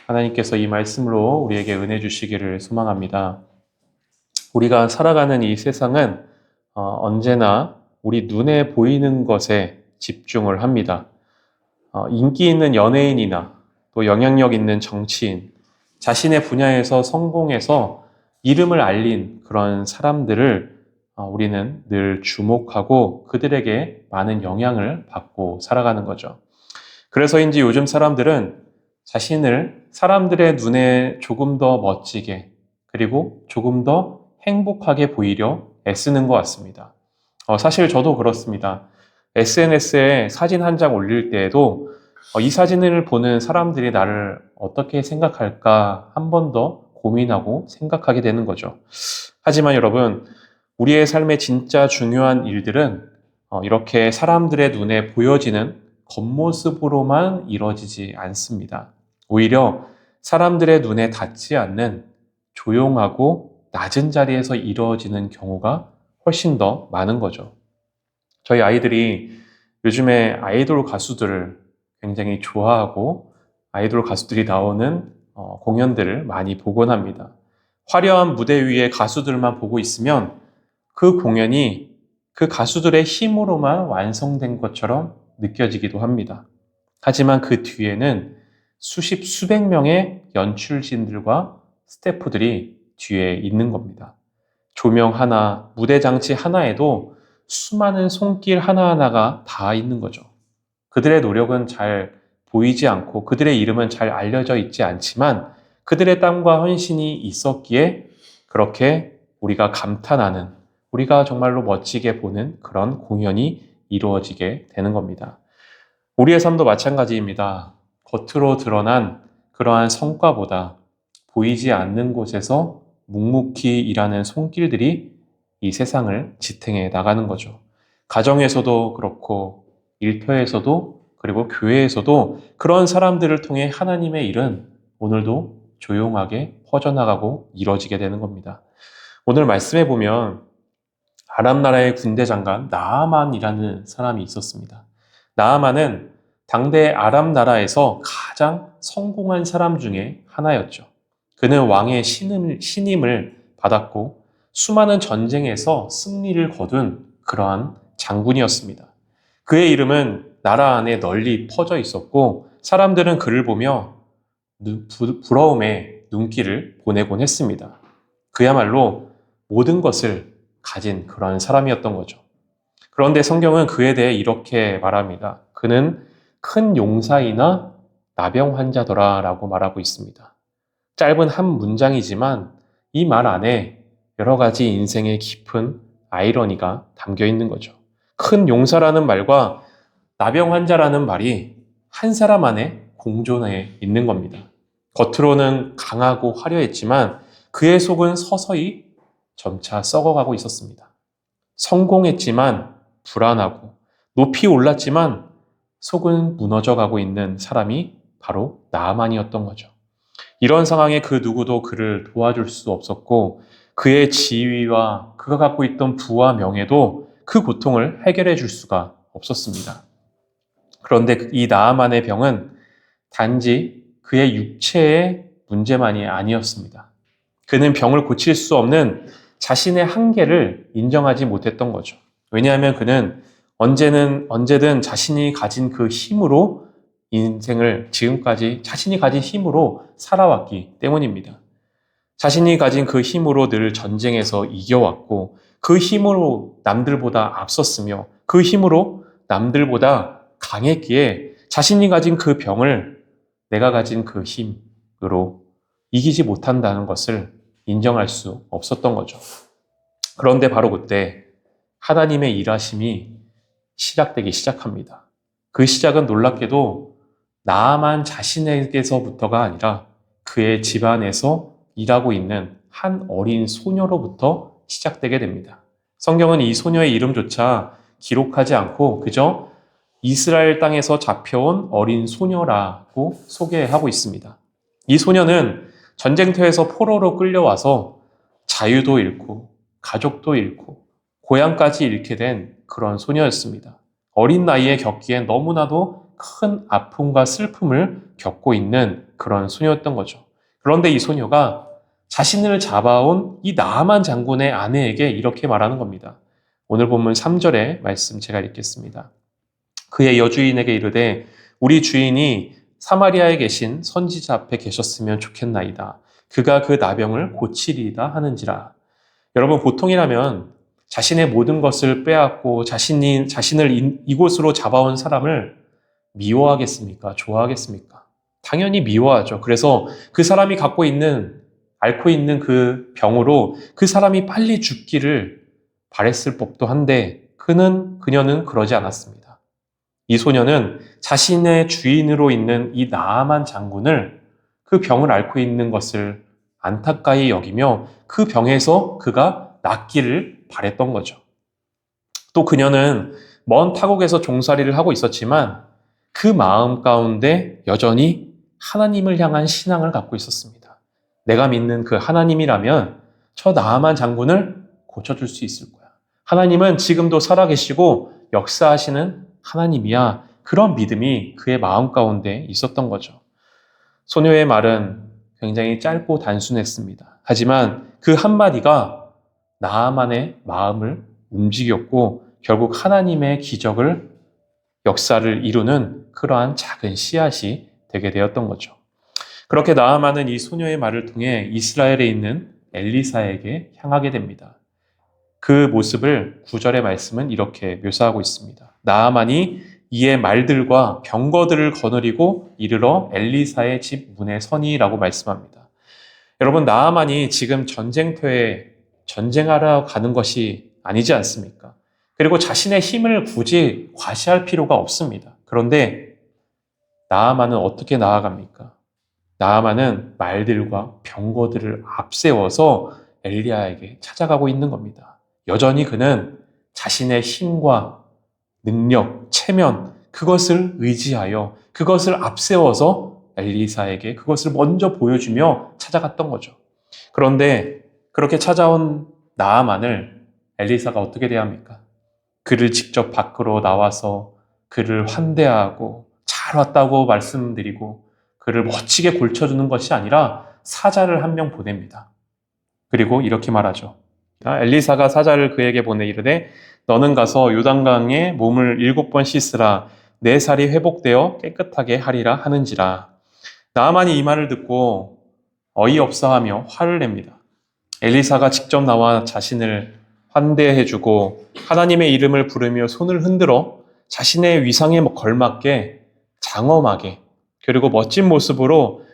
하나님께서 이 말씀으로 우리에게 은혜 주시기를 소망합니다. 우리가 살아가는 이 세상은 언제나 우리 눈에 보이는 것에 집중을 합니다. 인기 있는 연예인이나 또 영향력 있는 정치인, 자신의 분야에서 성공해서 이름을 알린 그런 사람들을 우리는 늘 주목하고 그들에게 많은 영향을 받고 살아가는 거죠. 그래서인지 요즘 사람들은 자신을 사람들의 눈에 조금 더 멋지게 그리고 조금 더 행복하게 보이려 애쓰는 것 같습니다. 사실 저도 그렇습니다. SNS에 사진 한 장 올릴 때에도 이 사진을 보는 사람들이 나를 어떻게 생각할까 한 번 더 고민하고 생각하게 되는 거죠. 하지만 여러분, 우리의 삶의 진짜 중요한 일들은 이렇게 사람들의 눈에 보여지는 겉모습으로만 이루어지지 않습니다. 오히려 사람들의 눈에 닿지 않는 조용하고 낮은 자리에서 이루어지는 경우가 훨씬 더 많은 거죠. 저희 아이들이 요즘에 아이돌 가수들을 굉장히 좋아하고 아이돌 가수들이 나오는 공연들을 많이 보곤 합니다. 화려한 무대 위에 가수들만 보고 있으면 그 공연이 그 가수들의 힘으로만 완성된 것처럼 느껴지기도 합니다. 하지만 그 뒤에는 수십, 수백 명의 연출진들과 스태프들이 뒤에 있는 겁니다. 조명 하나, 무대 장치 하나에도 수많은 손길 하나하나가 다 있는 거죠. 그들의 노력은 잘 보이지 않고 그들의 이름은 잘 알려져 있지 않지만 그들의 땀과 헌신이 있었기에 그렇게 우리가 감탄하는, 우리가 정말로 멋지게 보는 그런 공연이 이루어지게 되는 겁니다. 우리의 삶도 마찬가지입니다. 겉으로 드러난 그러한 성과보다 보이지 않는 곳에서 묵묵히 일하는 손길들이 이 세상을 지탱해 나가는 거죠. 가정에서도 그렇고 일터에서도 그리고 교회에서도 그런 사람들을 통해 하나님의 일은 오늘도 조용하게 퍼져나가고 이루어지게 되는 겁니다. 오늘 말씀해 보면 아람 나라의 군대 장관 나아만이라는 사람이 있었습니다. 나아만은 당대 아람 나라에서 가장 성공한 사람 중에 하나였죠. 그는 왕의 신임을 받았고 수많은 전쟁에서 승리를 거둔 그러한 장군이었습니다. 그의 이름은 나라 안에 널리 퍼져 있었고 사람들은 그를 보며 부러움의 눈길을 보내곤 했습니다. 그야말로 모든 것을 가진 그런 사람이었던 거죠. 그런데 성경은 그에 대해 이렇게 말합니다. 그는 큰 용사이나 나병 환자더라 라고 말하고 있습니다. 짧은 한 문장이지만 이 말 안에 여러 가지 인생의 깊은 아이러니가 담겨 있는 거죠. 큰 용사라는 말과 나병 환자라는 말이 한 사람 안에 공존해 있는 겁니다. 겉으로는 강하고 화려했지만 그의 속은 서서히 점차 썩어가고 있었습니다. 성공했지만 불안하고 높이 올랐지만 속은 무너져가고 있는 사람이 바로 나아만이었던 거죠. 이런 상황에 그 누구도 그를 도와줄 수 없었고 그의 지위와 그가 갖고 있던 부와 명예도 그 고통을 해결해 줄 수가 없었습니다. 그런데 이 나아만의 병은 단지 그의 육체의 문제만이 아니었습니다. 그는 병을 고칠 수 없는 자신의 한계를 인정하지 못했던 거죠. 왜냐하면 그는 언제든 자신이 가진 그 힘으로 인생을 지금까지 자신이 가진 힘으로 살아왔기 때문입니다. 자신이 가진 그 힘으로 늘 전쟁에서 이겨왔고 그 힘으로 남들보다 앞섰으며 그 힘으로 남들보다 강했기에 자신이 가진 그 병을 내가 가진 그 힘으로 이기지 못한다는 것을 인정할 수 없었던 거죠. 그런데 바로 그때 하나님의 일하심이 시작되기 시작합니다. 그 시작은 놀랍게도 나아만 자신에게서부터가 아니라 그의 집안에서 일하고 있는 한 어린 소녀로부터 시작되게 됩니다. 성경은 이 소녀의 이름조차 기록하지 않고 그저 이스라엘 땅에서 잡혀온 어린 소녀라고 소개하고 있습니다. 이 소녀는 전쟁터에서 포로로 끌려와서 자유도 잃고 가족도 잃고 고향까지 잃게 된 그런 소녀였습니다. 어린 나이에 겪기엔 너무나도 큰 아픔과 슬픔을 겪고 있는 그런 소녀였던 거죠. 그런데 이 소녀가 자신을 잡아온 이 나아만 장군의 아내에게 이렇게 말하는 겁니다. 오늘 본문 3절의 말씀 제가 읽겠습니다. 그의 여주인에게 이르되 우리 주인이 사마리아에 계신 선지자 앞에 계셨으면 좋겠나이다. 그가 그 나병을 고치리이다 하는지라. 여러분, 보통이라면 자신의 모든 것을 빼앗고 자신을 이곳으로 잡아온 사람을 미워하겠습니까? 좋아하겠습니까? 당연히 미워하죠. 그래서 그 사람이 앓고 있는 그 병으로 그 사람이 빨리 죽기를 바랬을 법도 한데 그녀는 그러지 않았습니다. 이 소녀는 자신의 주인으로 있는 이 나아만 장군을 그 병을 앓고 있는 것을 안타까이 여기며 그 병에서 그가 낫기를 바랬던 거죠. 또 그녀는 먼 타국에서 종살이를 하고 있었지만 그 마음 가운데 여전히 하나님을 향한 신앙을 갖고 있었습니다. 내가 믿는 그 하나님이라면 저 나아만 장군을 고쳐줄 수 있을 거야. 하나님은 지금도 살아계시고 역사하시는 하나님이야. 그런 믿음이 그의 마음 가운데 있었던 거죠. 소녀의 말은 굉장히 짧고 단순했습니다. 하지만 그 한마디가 나아만의 마음을 움직였고 결국 하나님의 역사를 이루는 그러한 작은 씨앗이 되게 되었던 거죠. 그렇게 나아만은 이 소녀의 말을 통해 이스라엘에 있는 엘리사에게 향하게 됩니다. 그 모습을 9절의 말씀은 이렇게 묘사하고 있습니다. 나아만이 이에 말들과 병거들을 거느리고 이르러 엘리사의 집 문에 서니라고 말씀합니다. 여러분, 나아만이 지금 전쟁터에 전쟁하러 가는 것이 아니지 않습니까? 그리고 자신의 힘을 굳이 과시할 필요가 없습니다. 그런데 나아만은 어떻게 나아갑니까? 나아만은 말들과 병거들을 앞세워서 엘리야에게 찾아가고 있는 겁니다. 여전히 그는 자신의 힘과 능력, 체면, 그것을 의지하여 그것을 앞세워서 엘리사에게 그것을 먼저 보여주며 찾아갔던 거죠. 그런데 그렇게 찾아온 나아만을 엘리사가 어떻게 대합니까? 그를 직접 밖으로 나와서 그를 환대하고 잘 왔다고 말씀드리고 그를 멋지게 골쳐주는 것이 아니라 사자를 한 명 보냅니다. 그리고 이렇게 말하죠. 엘리사가 사자를 그에게 보내 이르되 너는 가서 요단강에 몸을 7번 씻으라 내 살이 회복되어 깨끗하게 하리라 하는지라. 나아만이 이 말을 듣고 어이없어하며 화를 냅니다. 엘리사가 직접 나와 자신을 환대해주고 하나님의 이름을 부르며 손을 흔들어 자신의 위상에 걸맞게 장엄하게 그리고 멋진 모습으로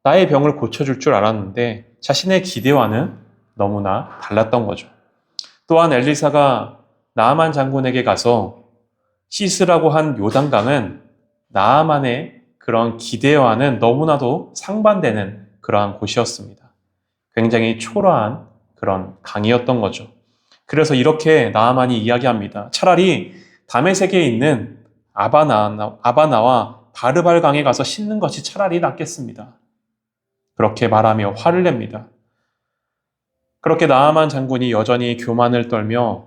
나의 병을 고쳐줄 줄 알았는데 자신의 기대와는 너무나 달랐던 거죠. 또한 엘리사가 나아만 장군에게 가서 씻으라고 한 요단강은 나아만의 그런 기대와는 너무나도 상반되는 그러한 곳이었습니다. 굉장히 초라한 그런 강이었던 거죠. 그래서 이렇게 나아만이 이야기합니다. 차라리 다메섹에 있는 아바나와 바르발 강에 가서 씻는 것이 차라리 낫겠습니다. 그렇게 말하며 화를 냅니다. 그렇게 나아만 장군이 여전히 교만을 떨며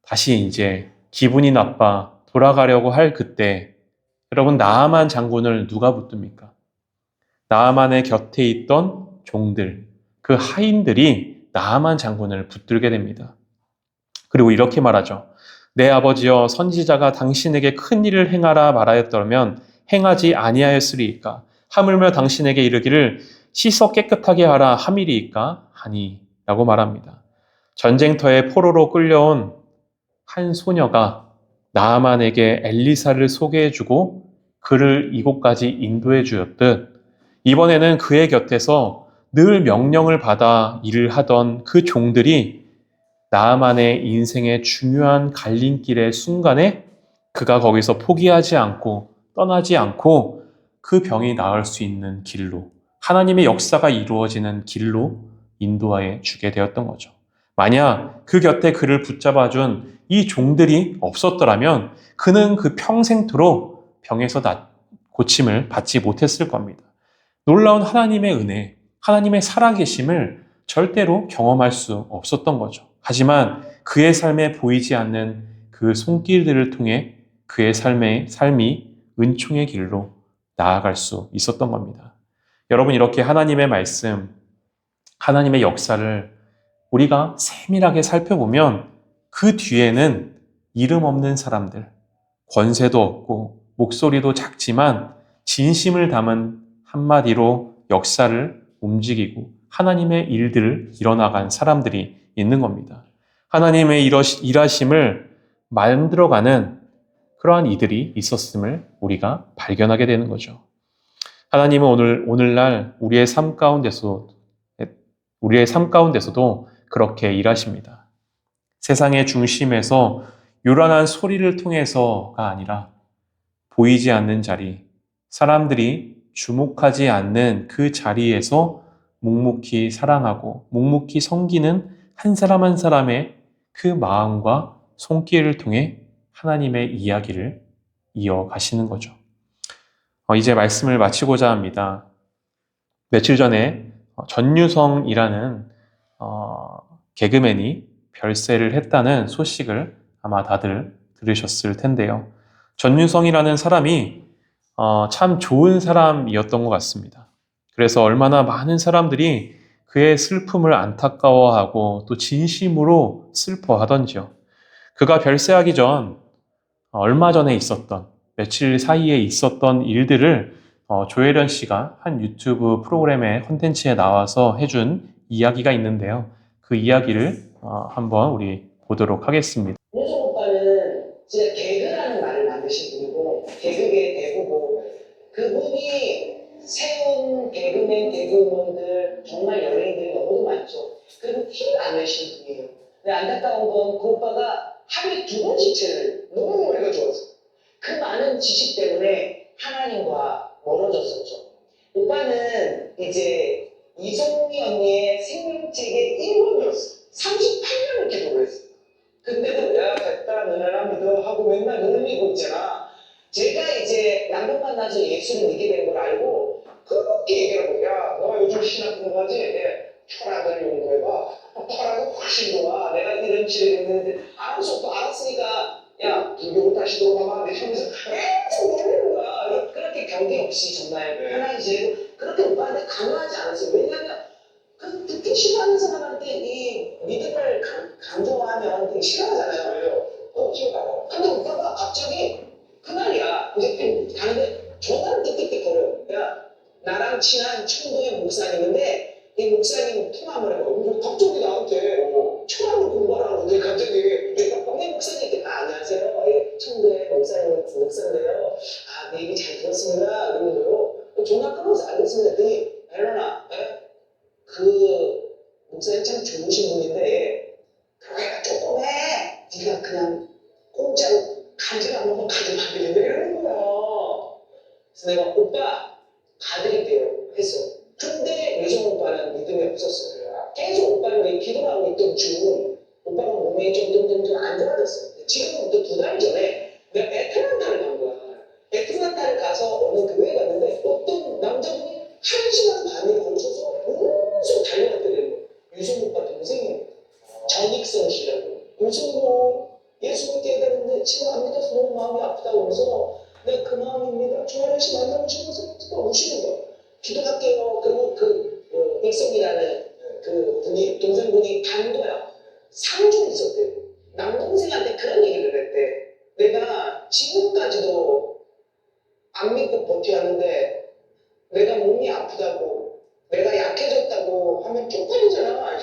다시 이제 기분이 나빠 돌아가려고 할 그때 여러분, 나아만 장군을 누가 붙듭니까? 나아만의 곁에 있던 종들, 그 하인들이 나아만 장군을 붙들게 됩니다. 그리고 이렇게 말하죠. 내 아버지여, 선지자가 당신에게 큰 일을 행하라 말하였더라면 행하지 아니하였으리이까? 하물며 당신에게 이르기를 씻어 깨끗하게 하라 함이리이까? 하니 라고 말합니다. 전쟁터에 포로로 끌려온 한 소녀가 나아만에게 엘리사를 소개해주고 그를 이곳까지 인도해 주었듯 이번에는 그의 곁에서 늘 명령을 받아 일을 하던 그 종들이 나아만의 인생의 중요한 갈림길의 순간에 그가 거기서 포기하지 않고 떠나지 않고 그 병이 나을 수 있는 길로, 하나님의 역사가 이루어지는 길로 인도하여 주게 되었던 거죠. 만약 그 곁에 그를 붙잡아준 이 종들이 없었더라면 그는 그 평생토록 병에서 고침을 받지 못했을 겁니다. 놀라운 하나님의 은혜, 하나님의 살아계심을 절대로 경험할 수 없었던 거죠. 하지만 그의 삶에 보이지 않는 그 손길들을 통해 그의 삶이 은총의 길로 나아갈 수 있었던 겁니다. 여러분, 이렇게 하나님의 말씀, 하나님의 역사를 우리가 세밀하게 살펴보면 그 뒤에는 이름 없는 사람들, 권세도 없고 목소리도 작지만 진심을 담은 한마디로 역사를 움직이고 하나님의 일들을 이뤄나간 사람들이 있는 겁니다. 하나님의 일하심을 만들어가는 그러한 이들이 있었음을 우리가 발견하게 되는 거죠. 하나님은 오늘날 우리의 삶 가운데서도 그렇게 일하십니다. 세상의 중심에서 요란한 소리를 통해서가 아니라 보이지 않는 자리, 사람들이 주목하지 않는 그 자리에서 묵묵히 사랑하고 묵묵히 섬기는 한 사람 한 사람의 그 마음과 손길을 통해 하나님의 이야기를 이어가시는 거죠. 이제 말씀을 마치고자 합니다. 며칠 전에 전유성이라는 개그맨이 별세를 했다는 소식을 아마 다들 들으셨을 텐데요. 전유성이라는 사람이 참 좋은 사람이었던 것 같습니다. 그래서 얼마나 많은 사람들이 그의 슬픔을 안타까워하고 또 진심으로 슬퍼하던지요. 그가 별세하기 전 얼마 전에 있었던 며칠 사이에 있었던 일들을 조혜련 씨가 한 유튜브 프로그램의 콘텐츠에 나와서 해준 이야기가 있는데요. 그 이야기를 한번 우리 보도록 하겠습니다. 윤석 오빠는 진짜 개그라는 말을 만드신 분이고 개그의 대부고 그분이 세운 개그맨, 개그우먼들 정말 연예인들이 너무 많죠. 그리고 티를 안 내신 분이에요. 근데 안타까운 건 그 오빠가 하루에 2번 지체를 너무 머리가 좋았어요. 그 많은 지식 때문에 하나님과 멀어졌었죠. 오빠는 이제 이송미 언니의 생명책의 1번이었어. 38년을 기도를 했어. 근데도 야 됐다 너네나 믿어 하고 맨날 놀리고 있잖아. 제가 이제 남편 만나서 예수를 믿게 된 걸 알고 그렇게 얘기하고 야너 요즘 신학 공부하지? 네, 철학을 연구해봐. 철학은 훨씬 좋아. 내가 이런 지를 했는데 알았으니까 야 불교로 다시 돌아가봐. 이러면서 계속 놀리는 거야. 그렇게 격이 없이 정말 편하게 지내고 그렇게 오빠한테 강요하지 않았어요. 왜냐하면 그 듣기 싫어하는 사람한테 이 믿음을 강조하면 되게 싫어하잖아요. 싫어요. 근데 오빠가 갑자기 그날이야. 이제 가는데 전화를 띡띡띡거려요. 야 나랑 친한 청도의 목사님인데 이 목사님 통화 한번 해봐. 갑자기 나한테 철학을 공부하라고 근데 갑자기 내가 목사님께 안녕하세요. 예, 청도의 목사인데요. 네 얘기 잘 들었습니다. 그러는 거요. 전화 끊어서 알겠습니다. 그랬더니 앨런아 그 목사님 참 좋으신 분인데 교회가 조그매 네가 그냥 공짜로 간식 안 먹으면 가지면 안 되겠네 이러는 거야. 그래서 내가 오빠 가드릴게요 했어. 근데 유성 오빠는 믿음이 없었어요. 계속 오빠는 왜 기도하고 있던 중 오빠가 몸이 점점 안 좋아졌어요. 지금부터 2달 전에 내가 애틀란타를 간 거야. 애틀란타를 가서 어느 교회에 갔는데 어떤 남자분이 1시간 반에 걸쳐서 계속 달려갔더래요. 유성 오빠 동생이에요. 전익선 씨라고. 요즘 예수 믿게 되는데 지금 안 믿어서 너무 마음이 아프다고 하면서 내가 그 마음입니다. 조혜련 씨 만나고 싶어서 우시는 거야. 기도할게요. 그리고 익성이라는 그 분이 동생분이 간 거야. 상주에 있었대요. 남동생한테 그런 얘기를 했대. 내가 지금까지도 안 믿고 버텨왔는데 내가 몸이 아프다고 내가 약해졌다고 하면 쪽팔리잖아.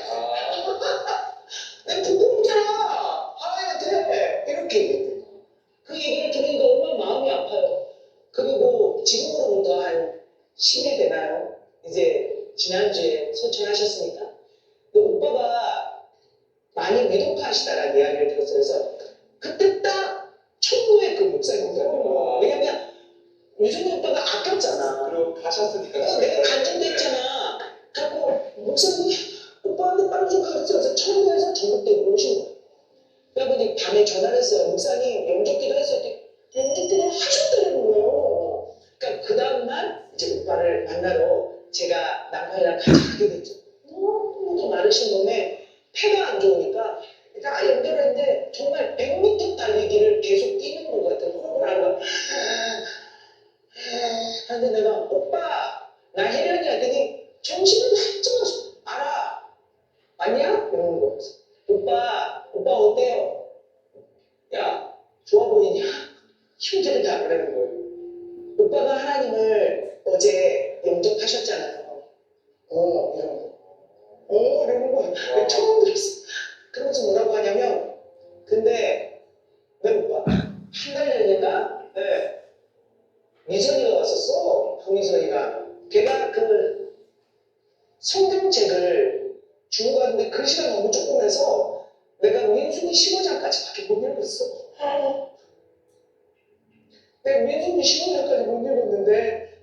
내가 부끄럽잖아. 하나님한테 이렇게 얘기했대. 그 얘기를 들으니까 얼마나 마음이 아파요. 그리고 지금으로부터 한 10일 되나요? 이제 지난주에 소천하셨으니까 오빠가 많이 위독하시다라는 이야기를 들었어요. 그래서 그때 딱 청도의 그 목사님이더라고요. 왜냐면 유승민 오빠가 아꼈잖아. 그리고 가셨으니까. 내가 간증도 했잖아. 그래갖고 목사님 오빠한테 빨리 좀 가르쳐서 청도에서 전국대로 오신 거야. 그래갖고 밤에 전화를 했어요. 목사님 영접기도 했어요. 영접기도 하셨다는 거예요. 그러니까 그 다음날 이제 오빠를 만나러 제가 남편이랑 같이 가게 됐죠. 너무 마르신 몸에 폐가 안 좋으니까 다 연결했는데 정말 100m 달리기를 계속 뛰는 것 같은 호흡을 하는 거야. 근데 내가 오빠 나 혜련이야. 했더니 정신을 활짝 알아. 맞냐? 이러는 거야. 오빠 어때요? 야, 좋아 보이냐? 힘들다. 그러는 거예요. 오빠가 하나님을 어제 영접하셨잖아요. 이런 거. 이러는 거야. 내가 처음 들었어. 그러면서 뭐라고 하냐면, 근데 내 오빠 한 달 전인가? 네. 미선이가 왔었어. 박미선이가. 걔가 그 성경책을 주고 갔는데 글씨가 너무 조그매서 내가 민수기 15장까지밖에 못 읽었어. 내가 민수기 15장까지 못 읽었는데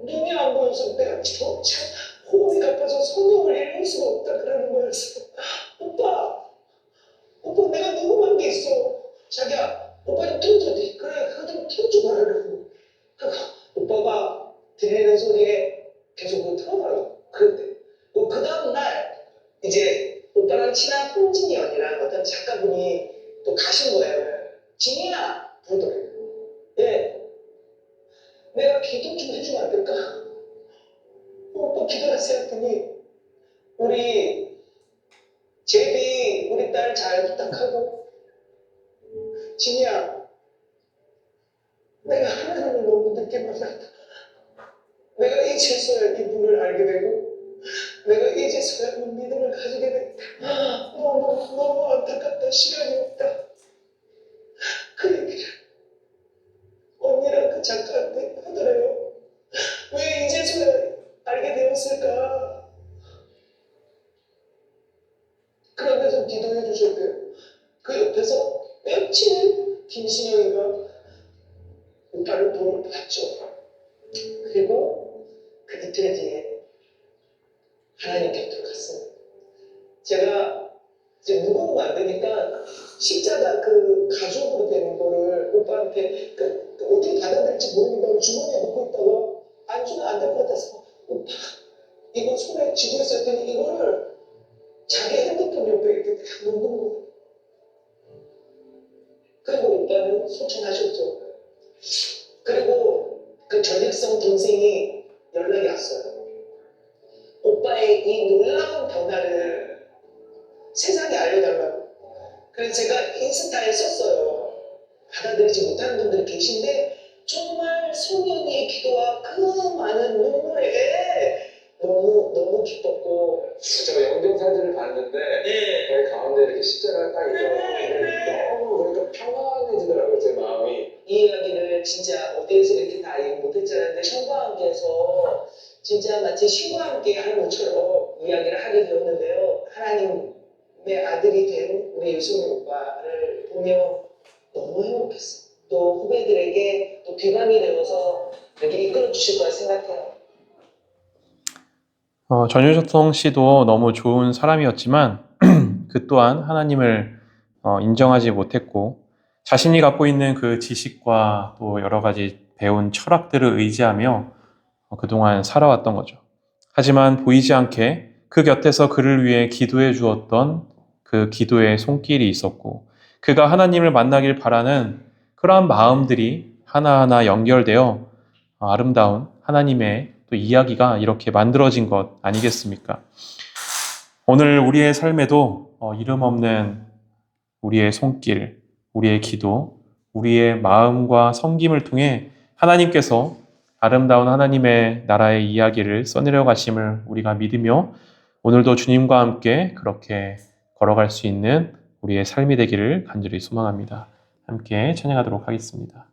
눈이 안 보여서 내가 지금 호흡이 가빠서 성경을 읽을 수가 없다 그러는 거였어. 오빠 내가 녹음한 게 있어. 자기야, 오빠 좀 틀어줘. 그래, 그거 좀 틀어줘 봐라고. 오빠가 들리는 소리에 계속 그거 틀어달라고. 그랬대. 그 다음날 이제 오빠랑 친한 홍진이 언니랑 어떤 작가분이 또 가신 거예요. 진이야 부르더래. 예. 내가 기도 좀 해주면 안 될까? 오빠 기도하세요 했더니 우리 제비 우리 딸 잘 부탁하고 진이야 내가 하나님을 너무 늦게 만났다. 내가 이제서야 이분을 알게 되고 내가 이제서야 믿음을 가지게 됐다. 너무 안타깝다. 시간이 없다. 그 얘기를 언니랑 그 작가한테 하더래요. 왜 이제서야 알게 되었을까? 그러면서 기도해 주셨대요. 그 옆에서 며칠 김신영이가 오빠를 도움을 받죠. 그리고 그 이틀 뒤에 하나님 곁으로 갔어요. 제가 이제 무거운 거 안 되니까 십자가 그 가죽으로 된 거를 오빠한테 어떻게 받아들일지 모르겠다고 주머니에 넣고 있다가 안 주면 안 될 것 같아서 오빠 이거 손에 쥐고 있었더니 이거를 자기 핸드폰 옆에 이렇게 딱 놓는 거예요. 그리고 오빠는 소천하셨죠. 그리고 그 전익성 동생이 연락이 왔어요. 오빠의 이 놀라운 변화를 세상에 알려달라고. 그래서 제가 인스타에 썼어요. 받아들이지 못하는 분들이 계신데 정말 소년이의 기도와 그 많은 눈물에 너무 기뻤고 제가 영정 사진을 봤는데 네. 거기 가운데 이렇게 십자가가 딱 있더라고요. 너무 그러니까 평안해지더라고요, 제 마음이. 이 이야기를 진짜 어디에서 이렇게 다 얘기 못했잖아요. 신과 함께해서 진짜 마치 신과 함께 하는 것처럼 이야기를 하게 되었는데요. 하나님의 아들이 된 우리 유승민 오빠를 보며 너무 행복했어요. 또 후배들에게 또 귀감이 되어서 이렇게 이끌어 주실 거라 생각해요. 전유성 씨도 너무 좋은 사람이었지만 그 또한 하나님을 인정하지 못했고 자신이 갖고 있는 그 지식과 또 여러 가지 배운 철학들을 의지하며 그동안 살아왔던 거죠. 하지만 보이지 않게 그 곁에서 그를 위해 기도해 주었던 그 기도의 손길이 있었고 그가 하나님을 만나길 바라는 그러한 마음들이 하나하나 연결되어 아름다운 하나님의 또 이야기가 이렇게 만들어진 것 아니겠습니까? 오늘 우리의 삶에도 이름 없는 우리의 손길, 우리의 기도, 우리의 마음과 섬김을 통해 하나님께서 아름다운 하나님의 나라의 이야기를 써내려 가심을 우리가 믿으며 오늘도 주님과 함께 그렇게 걸어갈 수 있는 우리의 삶이 되기를 간절히 소망합니다. 함께 찬양하도록 하겠습니다.